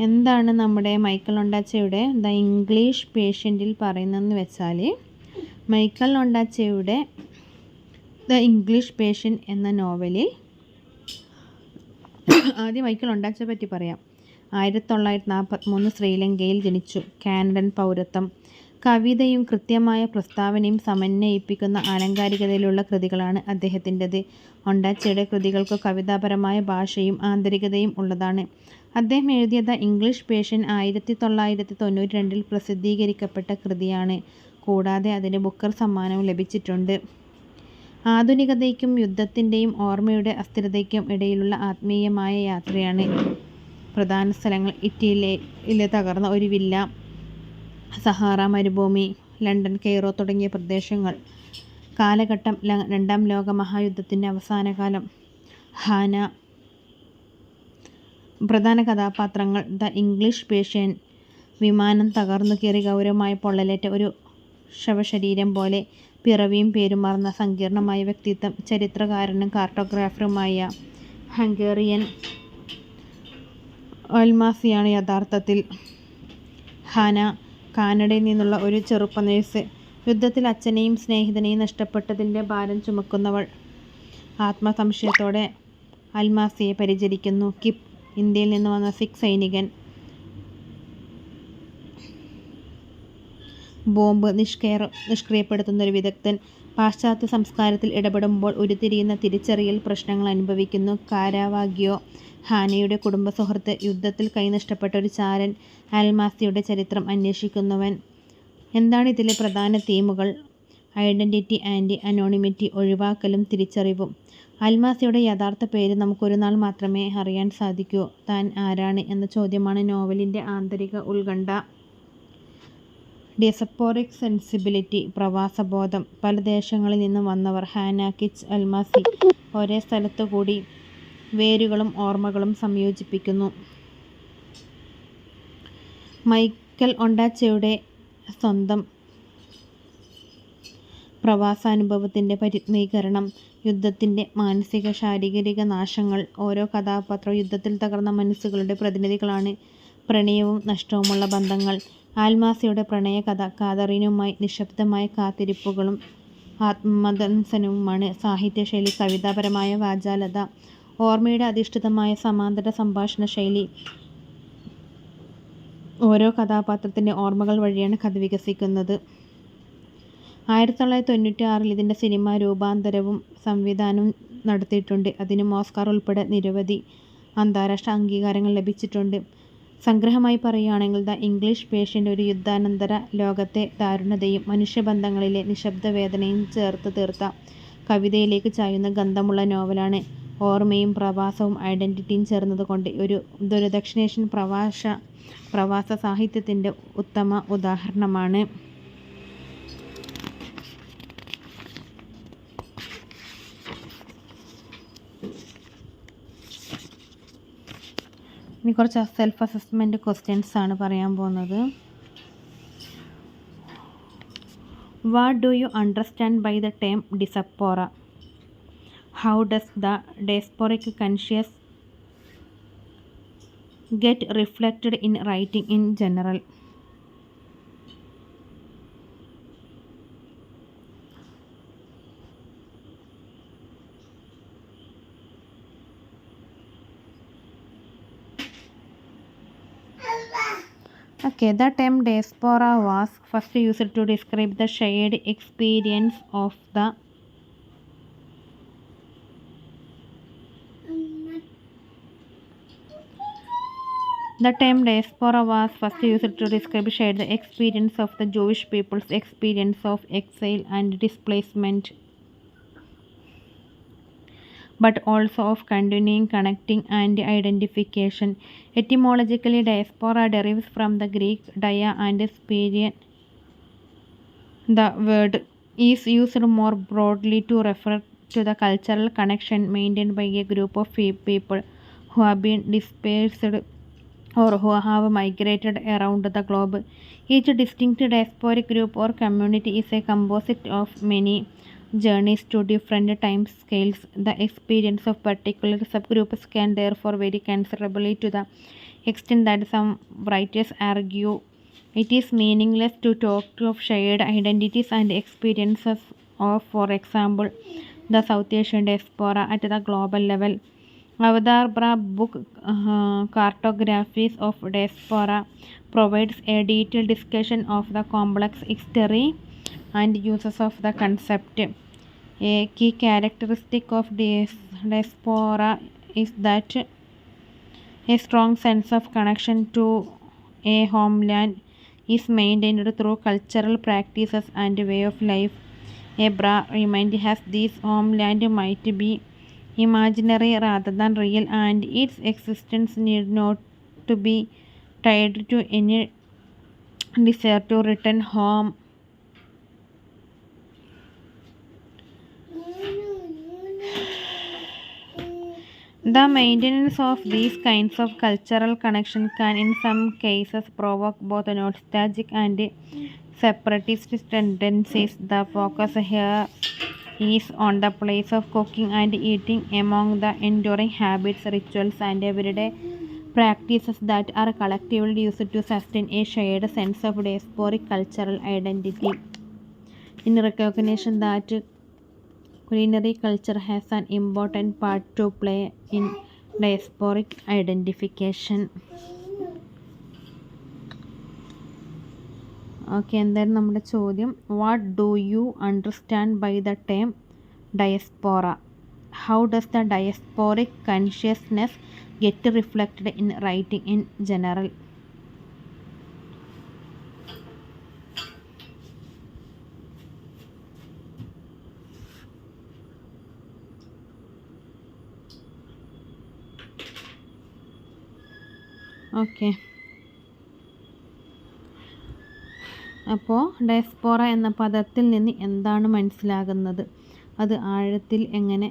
എന്താണ് നമ്മുടെ Michael ഒണ്ടാച്ചയുടെ the English പേഷ്യൻറ്റിൽ പറയുന്നതെന്ന് വെച്ചാൽ, മൈക്കൽ ഒണ്ടാച്ചയുടെ ദ ഇംഗ്ലീഷ് പേഷ്യൻ്റ് എന്ന നോവലിൽ ആദ്യം മൈക്കൽ ഒണ്ടാച്ചയെ പറ്റി പറയാം. 1943 ശ്രീലങ്കയിൽ ജനിച്ചു. കാനഡൻ പൗരത്വം. കവിതയും കൃത്യമായ പ്രസ്താവനയും സമന്വയിപ്പിക്കുന്ന ആലങ്കാരികതയിലുള്ള കൃതികളാണ് അദ്ദേഹത്തിൻ്റെത്. ഒണ്ടാച്ചയുടെ കൃതികൾക്ക് കവിതാപരമായ ഭാഷയും ആന്തരികതയും ഉള്ളതാണ്. അദ്ദേഹം എഴുതിയ ദ ഇംഗ്ലീഷ് പേഷ്യൻ്റ് 1992 പ്രസിദ്ധീകരിക്കപ്പെട്ട കൃതിയാണ്. കൂടാതെ അതിന് ബുക്കർ സമ്മാനവും ലഭിച്ചിട്ടുണ്ട്. ആധുനികതയ്ക്കും യുദ്ധത്തിൻ്റെയും ഓർമ്മയുടെ അസ്ഥിരതയ്ക്കും ഇടയിലുള്ള ആത്മീയമായ യാത്രയാണ്. പ്രധാന സ്ഥലങ്ങൾ: ഇറ്റലിയിലെ തകർന്ന ഒരു വില്ല, സഹാറ മരുഭൂമി, ലണ്ടൻ, കെയ്റോ തുടങ്ങിയ പ്രദേശങ്ങൾ. കാലഘട്ടം: രണ്ടാം ലോക മഹായുദ്ധത്തിൻ്റെ അവസാനകാലം. ഹാന. പ്രധാന കഥാപാത്രങ്ങൾ: ദ ഇംഗ്ലീഷ് പേഷ്യൻ്റ്. വിമാനം തകർന്നു കീറി ഗൗരവമായ പൊള്ളലേറ്റ ഒരു ശവശരീരം പോലെ. പിറവിയും പേരും മറന്ന സങ്കീർണമായ വ്യക്തിത്വം. ചരിത്രകാരനും കാർട്ടോഗ്രാഫറുമായ ഹംഗേറിയൻ അൽമാസിയാണ് യഥാർത്ഥത്തിൽ ഹാന. കാനഡയിൽ നിന്നുള്ള ഒരു ചെറുപ്പ നേഴ്സ്. യുദ്ധത്തിൽ അച്ഛനെയും സ്നേഹിതനെയും നഷ്ടപ്പെട്ടതിൻ്റെ ഭാരം ചുമക്കുന്നവൾ. ആത്മസംശയത്തോടെ അൽമാസിയെ പരിചരിക്കുന്നു. കിപ്പ്. ഇന്ത്യയിൽ നിന്ന് വന്ന സിഖ് സൈനികൻ. ബോംബ് നിഷ്ക്രിയപ്പെടുത്തുന്ന ഒരു വിദഗ്ധൻ. പാശ്ചാത്യ സംസ്കാരത്തിൽ ഇടപെടുമ്പോൾ ഉരുത്തിരിയുന്ന തിരിച്ചറിയൽ പ്രശ്നങ്ങൾ അനുഭവിക്കുന്നു. കാരാവാഗ്യോ. ഹാനയുടെ കുടുംബ സുഹൃത്ത്. യുദ്ധത്തിൽ കൈനഷ്ടപ്പെട്ട ഒരു ചാരൻ. അൽമാസിയുടെ ചരിത്രം അന്വേഷിക്കുന്നവൻ. എന്താണ് ഇതിലെ പ്രധാന തീമുകൾ? Identity and anonymity. ഒഴിവാക്കലും തിരിച്ചറിവും. അൽമാസിയുടെ യഥാർത്ഥ പേര് നമുക്കൊരു നാൾ മാത്രമേ അറിയാൻ സാധിക്കൂ. താൻ ആരാണ് എന്ന ചോദ്യമാണ് നോവലിൻ്റെ ആന്തരിക ഉത്കണ്ഠ. ഡിയസ്പോറിക് സെൻസിബിലിറ്റി. പ്രവാസബോധം. പല ദേശങ്ങളിൽ നിന്നും വന്നവർ. ഹാന, കിച്ച്, അൽമാസി ഒരേ സ്ഥലത്തു കൂടി വേരുകളും ഓർമ്മകളും സംയോജിപ്പിക്കുന്നു. മൈക്കൽ ഒണ്ടാച്ചയുടെ സ്വന്തം പ്രവാസാനുഭവത്തിൻ്റെ പരിത്മീകരണം. യുദ്ധത്തിൻ്റെ മാനസിക ശാരീരിക നാശങ്ങൾ. ഓരോ കഥാപാത്രവും യുദ്ധത്തിൽ തകർന്ന മനസ്സുകളുടെ പ്രതിനിധികളാണ്. പ്രണയവും നഷ്ടവുമുള്ള ബന്ധങ്ങൾ. അൽമാസിയുടെ പ്രണയകഥ കാതറീനുമായി നിശബ്ദമായ കാത്തിരിപ്പുകളും ആത്മദംസനവുമാണ്. സാഹിത്യശൈലി കവിതാപരമായ വാചാലത. ഓർമ്മയുടെ അധിഷ്ഠിതമായ സമാന്തര സംഭാഷണ ശൈലി. ഓരോ കഥാപാത്രത്തിൻ്റെ ഓർമ്മകൾ വഴിയാണ് കഥ വികസിക്കുന്നത്. 1996 ഇതിൻ്റെ സിനിമാ രൂപാന്തരവും സംവിധാനവും നടത്തിയിട്ടുണ്ട്. അതിനും ഓസ്കാർ ഉൾപ്പെടെ നിരവധി അന്താരാഷ്ട്ര അംഗീകാരങ്ങൾ ലഭിച്ചിട്ടുണ്ട്. സംഗ്രഹമായി പറയുകയാണെങ്കിൽ ദ ഇംഗ്ലീഷ് പേഷ്യൻ്റ് ഒരു യുദ്ധാനന്തര ലോകത്തെ ദാരുണതയും മനുഷ്യബന്ധങ്ങളിലെ നിശബ്ദവേദനയും ചേർത്ത് തീർത്ത കവിതയിലേക്ക് ചായുന്ന ഗന്ധമുള്ള നോവലാണ്. ഓർമ്മയും പ്രവാസവും ഐഡൻറ്റിറ്റിയും ചേർന്നതുകൊണ്ട് ഇതൊരു ദക്ഷിണേഷ്യൻ പ്രവാസ സാഹിത്യത്തിൻ്റെ ഉത്തമ ഉദാഹരണമാണ്. ഇനി കുറച്ച് സെൽഫ് അസസ്മെൻറ്റ് ക്വസ്റ്റ്യൻസ് ആണ് പറയാൻ പോകുന്നത്. What do you understand by the term diaspora? How does the diasporic conscious get reflected in writing in general? Okay, the term diaspora was first used to describe the shared experience of the Jewish people's experience of exile and displacement, but also of continuing connecting and identification. Etymologically, diaspora derives from the Greek dia and spirion. The word is used more broadly to refer to the cultural connection maintained by a group of people who have been dispersed or who have migrated around the globe. Each distinct diasporic group or community is a composite of many journeys to different time scales. The experience of particular subgroups can therefore vary considerably to the extent that some writers argue it is meaningless to talk of shared identities and experiences of, for example, the South Asian diaspora at the global level. Avadarbra book Cartographies of Diaspora provides a detailed discussion of the complex history and uses of the concept. A key characteristic of diaspora is that a strong sense of connection to a homeland is maintained through cultural practices and way of life. A broad reminder has this homeland might be imaginary rather than real, and its existence need not to be tied to any desire to return home. The maintenance of these kinds of cultural connection can in some cases provoke both nostalgic and separatist tendencies. The focus here is on the place of cooking and eating among the enduring habits, rituals and everyday practices that are collectively used to sustain a shared sense of diasporic cultural identity. In recognition that culinary culture has an important part to play in diasporic identification. Okay, എന്തായാലും നമ്മുടെ ചോദ്യം, what do you understand by the term diaspora? How does the diasporic consciousness get reflected in writing in general? Okay, അപ്പോൾ diaspora എന്ന പദത്തിൽ നിന്ന് എന്താണ് മനസ്സിലാകുന്നത്, അത് ആഴത്തിൽ എങ്ങനെ